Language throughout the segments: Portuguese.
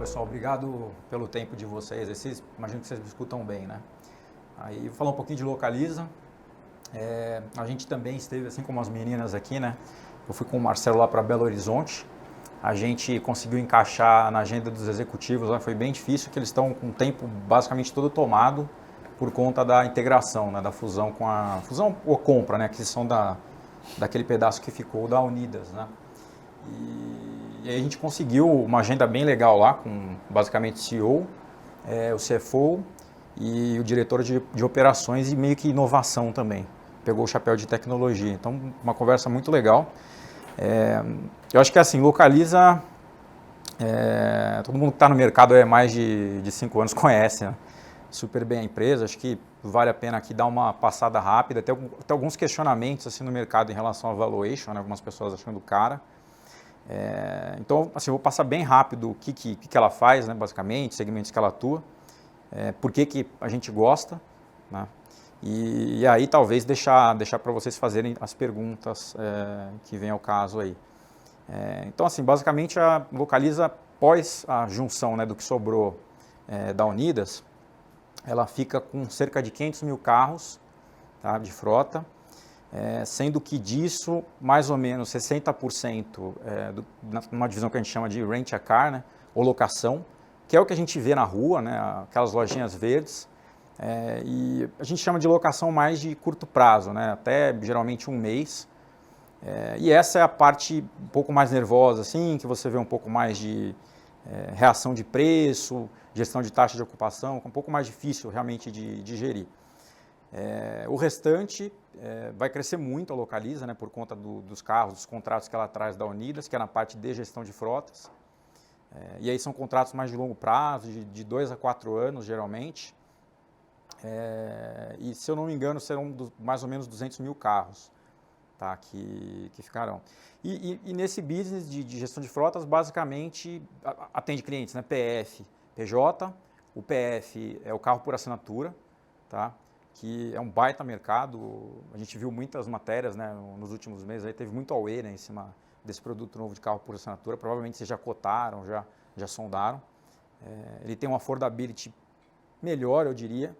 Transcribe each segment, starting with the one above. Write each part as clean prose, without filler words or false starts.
pessoal, obrigado pelo tempo de vocês. Imagino que vocês me escutam bem, né? Aí, vou falar um pouquinho de Localiza. A gente também esteve, assim como as meninas aqui, né? Eu fui com o Marcelo lá para Belo Horizonte. A gente conseguiu encaixar na agenda dos executivos, né? Foi bem difícil, que eles estão com o tempo basicamente todo tomado por conta da integração, né? Da fusão com a... Fusão ou compra, né? Aquisição daquele pedaço que ficou da Unidas, né? E aí a gente conseguiu uma agenda bem legal lá, com basicamente o CEO, o CFO e o diretor de operações e meio que inovação também. Pegou o chapéu de tecnologia. Então, uma conversa muito legal. Eu acho que assim, Localiza, todo mundo que está no mercado há mais de 5 anos conhece, né? Super bem a empresa. Acho que vale a pena aqui dar uma passada rápida. Tem alguns questionamentos assim, no mercado em relação à valuation, né? Algumas pessoas achando cara. Então, assim, eu vou passar bem rápido o que ela faz, né, basicamente, segmentos que ela atua, por que a gente gosta, né, e aí talvez deixar para vocês fazerem as perguntas que vem ao caso aí. Então, assim, basicamente a Localiza, após a junção, né, do que sobrou da Unidas, ela fica com cerca de 500 mil carros, tá, de frota. Sendo que disso, mais ou menos 60% numa divisão que a gente chama de rent a car, né, ou locação, que é o que a gente vê na rua, né, aquelas lojinhas verdes, e a gente chama de locação mais de curto prazo, né, até geralmente um mês. E essa é a parte um pouco mais nervosa, assim, que você vê um pouco mais de reação de preço, gestão de taxa de ocupação, que é um pouco mais difícil realmente de gerir. O restante vai crescer muito a Localiza, né, por conta dos carros, dos contratos que ela traz da Unidas, que é na parte de gestão de frotas. E aí são contratos mais de longo prazo, de 2 a 4 anos, geralmente. E, se eu não me engano, serão mais ou menos 200 mil carros, tá, que ficarão. E nesse business de gestão de frotas, basicamente, atende clientes, né, PF, PJ. O PF é o carro por assinatura, tá? Que é um baita mercado. A gente viu muitas matérias, né, nos últimos meses, aí teve muito auê, né, em cima desse produto novo de carro por assinatura. Provavelmente vocês já cotaram, já sondaram. Ele tem uma affordability melhor, eu diria,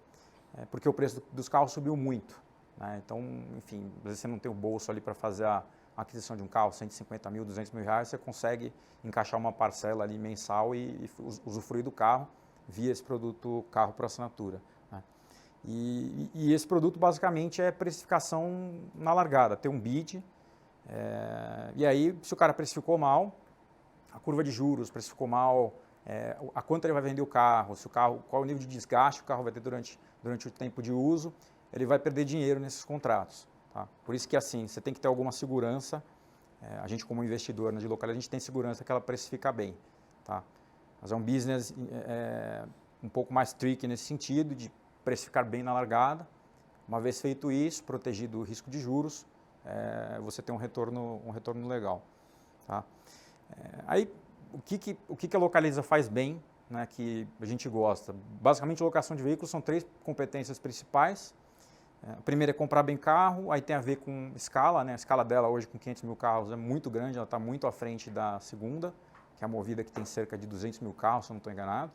porque o preço dos carros subiu muito, né? Então, enfim, às vezes você não tem o bolso ali para fazer a aquisição de um carro, 150 mil, 200 mil reais, você consegue encaixar uma parcela ali mensal e usufruir do carro via esse produto carro por assinatura. E esse produto basicamente é precificação na largada, tem um bid, e aí se o cara precificou mal, a curva de juros precificou mal, a quanto ele vai vender o carro, qual o nível de desgaste o carro vai ter durante o tempo de uso, ele vai perder dinheiro nesses contratos. Tá? Por isso que assim, você tem que ter alguma segurança, a gente como investidor, né, de local, a gente tem segurança que ela precifica bem. Tá? Mas é um business um pouco mais tricky nesse sentido, de precificar bem na largada. Uma vez feito isso, protegido o risco de juros, você tem um retorno legal. Tá? Aí, o que a Localiza faz bem, né, que a gente gosta? Basicamente, locação de veículos são 3 competências principais. A primeira é comprar bem carro, aí tem a ver com escala, né? A escala dela hoje com 500 mil carros é muito grande, ela está muito à frente da segunda, que é a Movida, que tem cerca de 200 mil carros, se eu não estou enganado.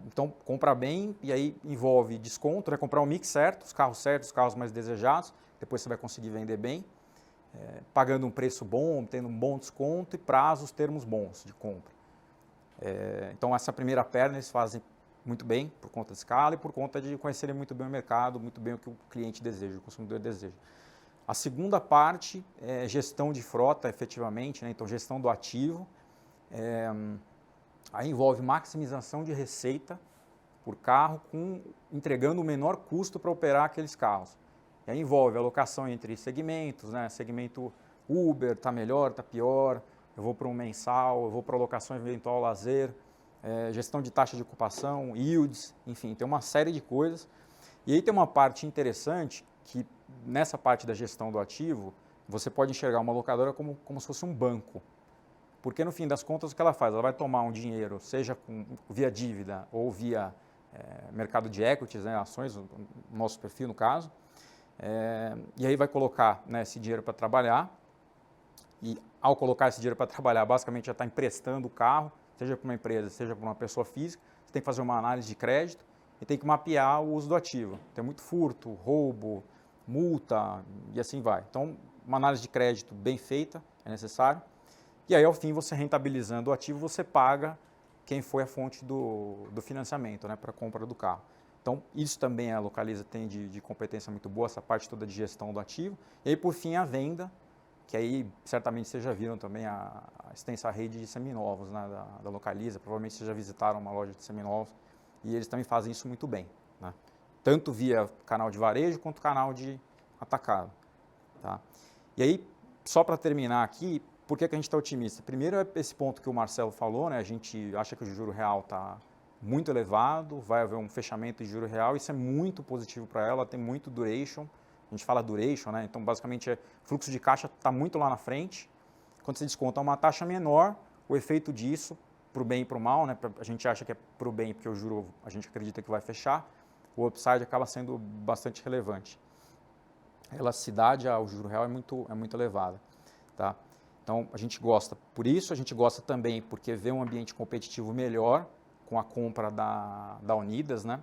Então, comprar bem, e aí envolve desconto, né? Comprar o mix certo, os carros mais desejados, depois você vai conseguir vender bem, pagando um preço bom, tendo um bom desconto e prazos, termos bons de compra. Então, essa primeira perna eles fazem muito bem por conta de escala e por conta de conhecerem muito bem o mercado, muito bem o que o cliente deseja, o consumidor deseja. A segunda parte é gestão de frota, efetivamente, né? Então, gestão do ativo. Aí envolve maximização de receita por carro, entregando o menor custo para operar aqueles carros. E aí envolve alocação entre segmentos, né? Segmento Uber, está melhor, está pior, eu vou para um mensal, eu vou para alocação eventual lazer, gestão de taxa de ocupação, yields, enfim, tem uma série de coisas. E aí tem uma parte interessante, que nessa parte da gestão do ativo, você pode enxergar uma locadora como se fosse um banco. Porque, no fim das contas, o que ela faz? Ela vai tomar um dinheiro, seja via dívida ou via mercado de equities, né, ações, o nosso perfil no caso, e aí vai colocar, né, esse dinheiro para trabalhar, e ao colocar esse dinheiro para trabalhar, basicamente já está emprestando o carro, seja para uma empresa, seja para uma pessoa física, você tem que fazer uma análise de crédito e tem que mapear o uso do ativo. Tem muito furto, roubo, multa e assim vai. Então, uma análise de crédito bem feita é necessário. E aí, ao fim, você rentabilizando o ativo, você paga quem foi a fonte do financiamento, né, para a compra do carro. Então, isso também a Localiza tem de competência muito boa, essa parte toda de gestão do ativo. E aí, por fim, a venda, que aí certamente vocês já viram também a extensa rede de seminovos, né, da Localiza. Provavelmente vocês já visitaram uma loja de seminovos e eles também fazem isso muito bem, né? Tanto via canal de varejo quanto canal de atacado. Tá? E aí, só para terminar aqui, por que a gente está otimista? Primeiro é esse ponto que o Marcelo falou, né? A gente acha que o juro real está muito elevado, vai haver um fechamento de juro real, isso é muito positivo para ela, tem muito duration, a gente fala duration, né? Então basicamente fluxo de caixa está muito lá na frente, quando você desconta uma taxa menor, o efeito disso, para o bem e para o mal, né? A gente acha que é para o bem porque o juro a gente acredita que vai fechar, o upside acaba sendo bastante relevante. A elasticidade ao juro real é muito elevada, tá? Então, a gente gosta por isso, a gente gosta também porque vê um ambiente competitivo melhor com a compra da Unidas, né?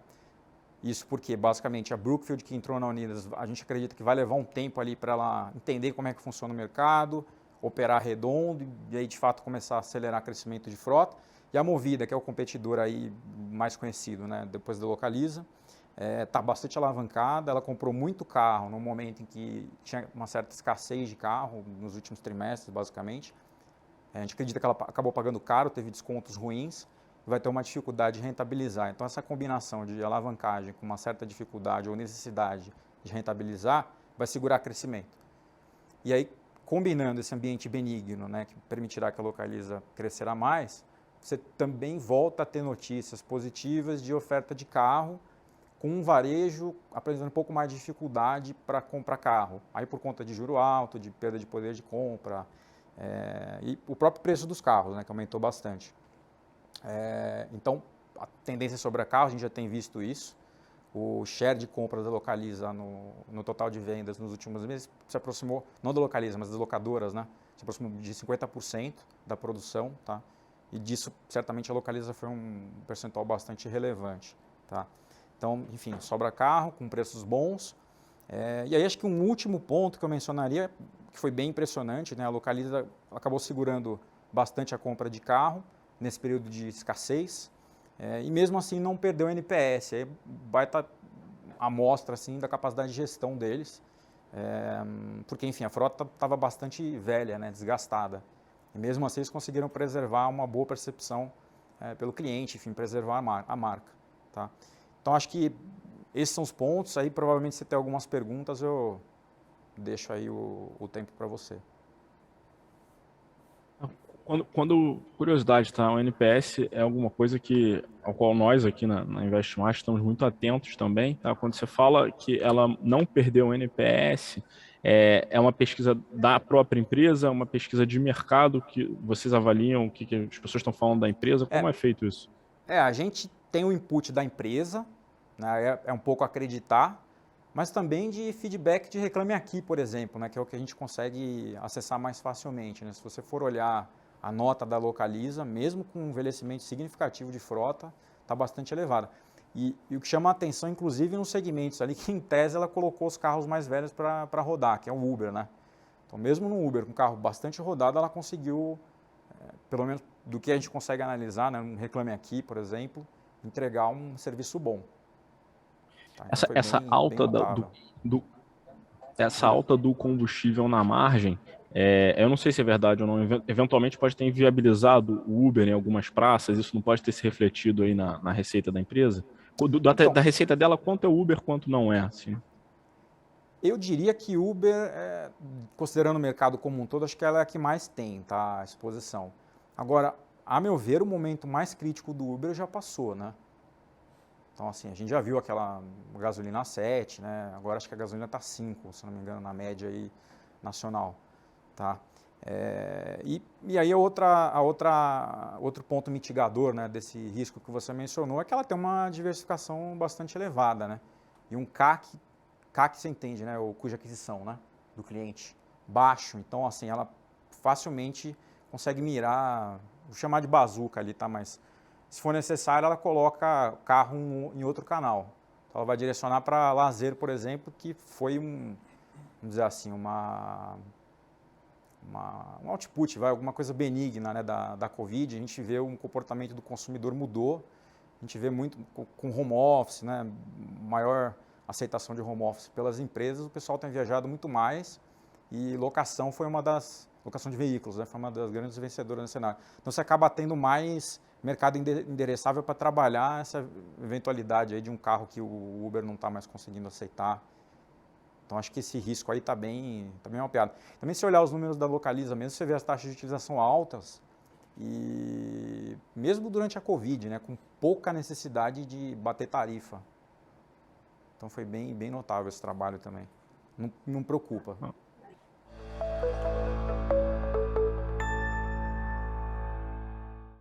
Isso porque, basicamente, a Brookfield que entrou na Unidas, a gente acredita que vai levar um tempo ali para ela entender como é que funciona o mercado, operar redondo e aí, de fato, começar a acelerar o crescimento de frota. E a Movida, que é o competidor aí mais conhecido, né? Depois da Localiza, está bastante alavancada, ela comprou muito carro no momento em que tinha uma certa escassez de carro, nos últimos trimestres, basicamente. A gente acredita que ela acabou pagando caro, teve descontos ruins, e vai ter uma dificuldade de rentabilizar. Então, essa combinação de alavancagem com uma certa dificuldade ou necessidade de rentabilizar vai segurar crescimento. E aí, combinando esse ambiente benigno, né, que permitirá que a Localiza crescerá mais, você também volta a ter notícias positivas de oferta de carro, com um varejo apresentando um pouco mais de dificuldade para comprar carro. Aí por conta de juro alto, de perda de poder de compra, e o próprio preço dos carros, né, que aumentou bastante. Então, a tendência sobre a carro, a gente já tem visto isso. O share de compra da Localiza no total de vendas nos últimos meses se aproximou, não da Localiza, mas das locadoras, né, se aproximou de 50% da produção, tá? E disso, certamente, a Localiza foi um percentual bastante relevante, tá? Então, enfim, sobra carro com preços bons. E aí acho que um último ponto que eu mencionaria, que foi bem impressionante, né? A Localiza acabou segurando bastante a compra de carro nesse período de escassez e mesmo assim não perdeu o NPS. Aí vai estar a amostra assim, da capacidade de gestão deles, porque enfim, a frota estava bastante velha, né? Desgastada. E mesmo assim eles conseguiram preservar uma boa percepção pelo cliente, enfim, preservar a marca. Tá? Então, acho que esses são os pontos. Aí, provavelmente, se tem algumas perguntas, eu deixo aí o tempo para você. Curiosidade, tá? O NPS é alguma coisa ao qual nós aqui na Investmart estamos muito atentos também, tá? Quando você fala que ela não perdeu o NPS, é uma pesquisa da própria empresa, uma pesquisa de mercado que vocês avaliam, o que as pessoas estão falando da empresa, como é feito isso? A gente tem o input da empresa, né, um pouco acreditar, mas também de feedback de Reclame Aqui, por exemplo, né, que é o que a gente consegue acessar mais facilmente, né? Se você for olhar a nota da Localiza, mesmo com um envelhecimento significativo de frota, está bastante elevada. E o que chama a atenção, inclusive, nos segmentos ali, que em tese ela colocou os carros mais velhos para rodar, que é o Uber, né? Então, mesmo no Uber, com carro bastante rodado, ela conseguiu, pelo menos do que a gente consegue analisar, né, um Reclame Aqui, por exemplo, entregar um serviço bom. Tá? Então foi Essa bem alta notável. essa alta do combustível na margem, eu não sei se é verdade ou não, eventualmente pode ter inviabilizado o Uber em algumas praças, isso não pode ter se refletido aí na receita da empresa? Então, Da receita dela, quanto é Uber, quanto não é? Assim. eu diria que Uber, considerando o mercado como um todo, acho que ela é a que mais tem, tá, a exposição. Agora, a meu ver, o momento mais crítico do Uber já passou, né? Então, assim, a gente já viu aquela gasolina 7, né? Agora acho que a gasolina está 5, se não me engano, na média aí nacional, tá? E aí outro ponto mitigador, né, desse risco que você mencionou é que ela tem uma diversificação bastante elevada, né? E um CAC você entende, né, ou cuja aquisição, né, do cliente baixo. Então, assim, ela facilmente consegue mirar, vou chamar de bazuca ali, tá? Mas se for necessário, ela coloca o carro em outro canal. Então, ela vai direcionar para lazer, por exemplo, que foi vamos dizer assim, um output, alguma coisa benigna, né, da Covid. A gente vê um comportamento do consumidor mudou, a gente vê muito com home office, né, maior aceitação de home office pelas empresas, o pessoal tem viajado muito mais e locação de veículos, né, foi uma das grandes vencedoras no cenário. Então você acaba tendo mais mercado endereçável para trabalhar essa eventualidade aí de um carro que o Uber não está mais conseguindo aceitar. Então acho que esse risco aí está bem mapeado. Também se olhar os números da Localiza mesmo, você vê as taxas de utilização altas e mesmo durante a Covid, né, com pouca necessidade de bater tarifa. Então foi bem notável esse trabalho também. Não preocupa.